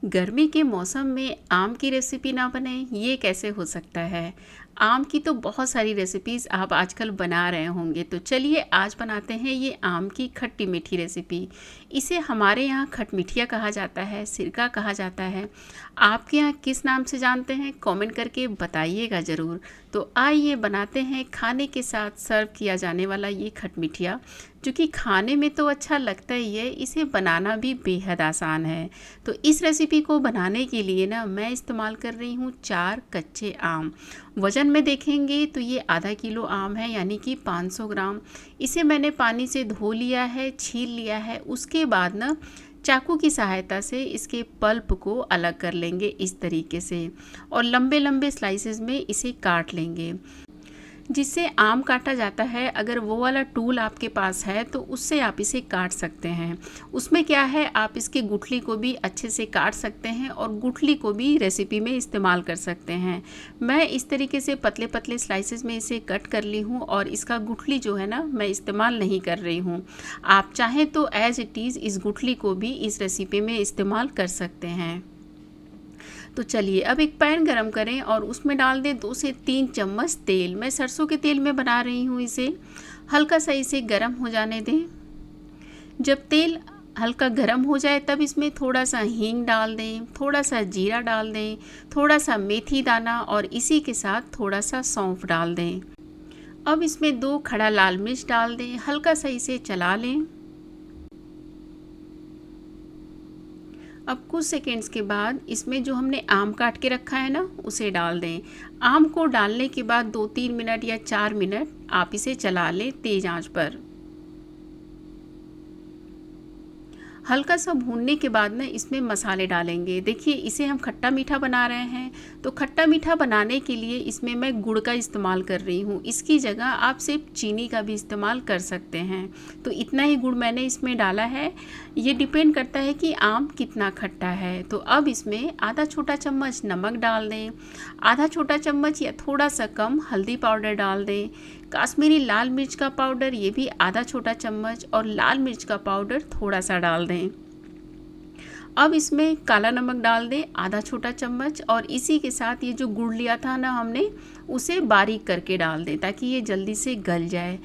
गर्मी के मौसम में आम की रेसिपी ना बने, ये कैसे हो सकता है। आम की तो बहुत सारी रेसिपीज़ आप आजकल बना रहे होंगे, तो चलिए आज बनाते हैं ये आम की खट्टी मीठी रेसिपी। इसे हमारे यहाँ खटमिठिया कहा जाता है, सिरका कहा जाता है। आपके यहाँ किस नाम से जानते हैं, कमेंट करके बताइएगा ज़रूर। तो आइए बनाते हैं खाने के साथ सर्व किया जाने वाला ये खटमिठिया, जो कि खाने में तो अच्छा लगता ही है, इसे बनाना भी बेहद आसान है। तो इस रेसिपी को बनाने के लिए ना मैं इस्तेमाल कर रही हूँ 4 कच्चे आम। वज़न में देखेंगे तो ये आधा किलो आम है, यानी कि 500 ग्राम। इसे मैंने पानी से धो लिया है, छील लिया है। उसके बाद ना चाकू की सहायता से इसके पल्प को अलग कर लेंगे इस तरीके से, और लंबे लंबे स्लाइसेस में इसे काट लेंगे। जिससे आम काटा जाता है, अगर वो वाला टूल आपके पास है तो उससे आप इसे काट सकते हैं। उसमें क्या है, आप इसके गुठली को भी अच्छे से काट सकते हैं और गुठली को भी रेसिपी में इस्तेमाल कर सकते हैं। मैं इस तरीके से पतले पतले स्लाइसेस में इसे कट कर ली हूँ, और इसका गुठली जो है ना मैं इस्तेमाल नहीं कर रही हूँ। आप चाहें तो एज इट इज़ इस गुठली को भी इस रेसिपी में इस्तेमाल कर सकते हैं। तो चलिए अब एक पैन गरम करें और उसमें डाल दें 2 से 3 चम्मच तेल। मैं सरसों के तेल में बना रही हूँ इसे। हल्का सा इसे गरम हो जाने दें। जब तेल हल्का गरम हो जाए तब इसमें थोड़ा सा हींग डाल दें, थोड़ा सा जीरा डाल दें, थोड़ा सा मेथी दाना, और इसी के साथ थोड़ा सा सौंफ डाल दें। अब इसमें 2 खड़ा लाल मिर्च डाल दें, हल्का सा इसे चला लें। अब कुछ सेकेंड्स के बाद इसमें जो हमने आम काट के रखा है ना, उसे डाल दें। आम को डालने के बाद 2-3 मिनट या 4 मिनट आप इसे चला लें तेज़ आंच पर। हल्का सा भूनने के बाद ना इसमें मसाले डालेंगे। देखिए, इसे हम खट्टा मीठा बना रहे हैं, तो खट्टा मीठा बनाने के लिए इसमें मैं गुड़ का इस्तेमाल कर रही हूँ। इसकी जगह आप सिर्फ चीनी का भी इस्तेमाल कर सकते हैं। तो इतना ही गुड़ मैंने इसमें डाला है। ये डिपेंड करता है कि आम कितना खट्टा है। तो अब इसमें आधा छोटा चम्मच नमक डाल दें, आधा छोटा चम्मच या थोड़ा सा कम हल्दी पाउडर डाल दें, कश्मीरी लाल मिर्च का पाउडर ये भी आधा छोटा चम्मच, और लाल मिर्च का पाउडर थोड़ा सा डाल दें। अब इसमें काला नमक डाल दें आधा छोटा चम्मच, और इसी के साथ ये जो गुड़ लिया था ना हमने, उसे बारीक करके डाल दें ताकि ये जल्दी से गल जाए।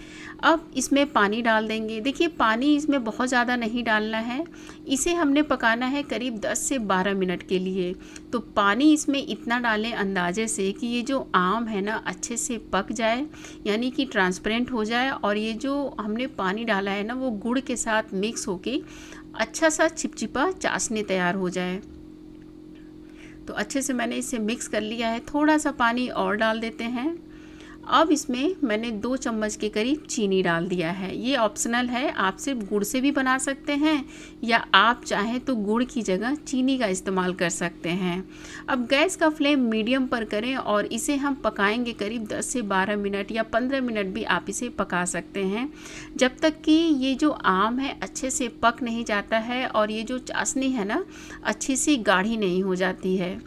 अब इसमें पानी डाल देंगे। देखिए, पानी इसमें बहुत ज़्यादा नहीं डालना है। इसे हमने पकाना है करीब 10 से 12 मिनट के लिए। तो पानी इसमें इतना डालें अंदाजे से कि ये जो आम है ना अच्छे से पक जाए, यानी कि ट्रांसपेरेंट हो जाए, और ये जो हमने पानी डाला है ना वो गुड़ के साथ मिक्स होके अच्छा सा चिपचिपा चाशनी तैयार हो जाए। तो अच्छे से मैंने इसे मिक्स कर लिया है। थोड़ा सा पानी और डाल देते हैं। अब इसमें मैंने 2 चम्मच के करीब चीनी डाल दिया है। ये ऑप्शनल है, आप सिर्फ गुड़ से भी बना सकते हैं, या आप चाहें तो गुड़ की जगह चीनी का इस्तेमाल कर सकते हैं। अब गैस का फ्लेम मीडियम पर करें और इसे हम पकाएंगे करीब 10 से 12 मिनट या 15 मिनट भी आप इसे पका सकते हैं, जब तक कि ये जो आम है अच्छे से पक नहीं जाता है और ये जो चाशनी है ना अच्छी सी गाढ़ी नहीं हो जाती है।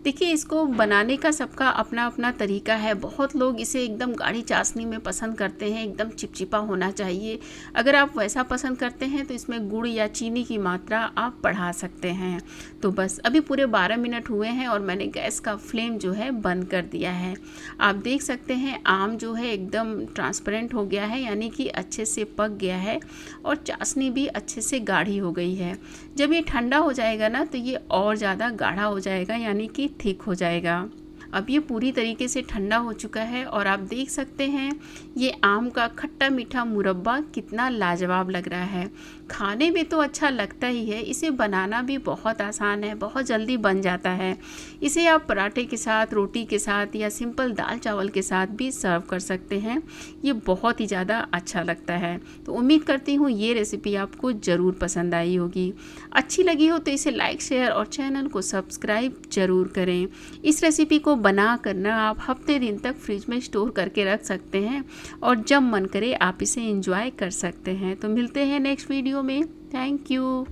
देखिए, इसको बनाने का सबका अपना अपना तरीका है। बहुत लोग इसे एकदम गाढ़ी चाशनी में पसंद करते हैं, एकदम चिपचिपा होना चाहिए। अगर आप वैसा पसंद करते हैं तो इसमें गुड़ या चीनी की मात्रा आप बढ़ा सकते हैं। तो बस अभी पूरे 12 मिनट हुए हैं और मैंने गैस का फ्लेम जो है बंद कर दिया है। आप देख सकते हैं आम जो है एकदम ट्रांसपेरेंट हो गया है, यानी कि अच्छे से पक गया है, और चाशनी भी अच्छे से गाढ़ी हो गई है। जब ये ठंडा हो जाएगा ना तो ये और ज़्यादा गाढ़ा हो जाएगा, यानी कि ठीक हो जाएगा। अब ये पूरी तरीके से ठंडा हो चुका है और आप देख सकते हैं ये आम का खट्टा मीठा मुरब्बा कितना लाजवाब लग रहा है। खाने में तो अच्छा लगता ही है, इसे बनाना भी बहुत आसान है, बहुत जल्दी बन जाता है। इसे आप पराठे के साथ, रोटी के साथ या सिंपल दाल चावल के साथ भी सर्व कर सकते हैं। ये बहुत ही ज़्यादा अच्छा लगता है। तो उम्मीद करती हूँ ये रेसिपी आपको ज़रूर पसंद आई होगी। अच्छी लगी हो तो इसे लाइक, शेयर और चैनल को सब्सक्राइब ज़रूर करें। इस रेसिपी को बना कर ना आप हफ्ते दिन तक फ्रिज में स्टोर करके रख सकते हैं, और जब मन करे आप इसे एंजॉय कर सकते हैं। तो मिलते हैं नेक्स्ट वीडियो में। Thank you.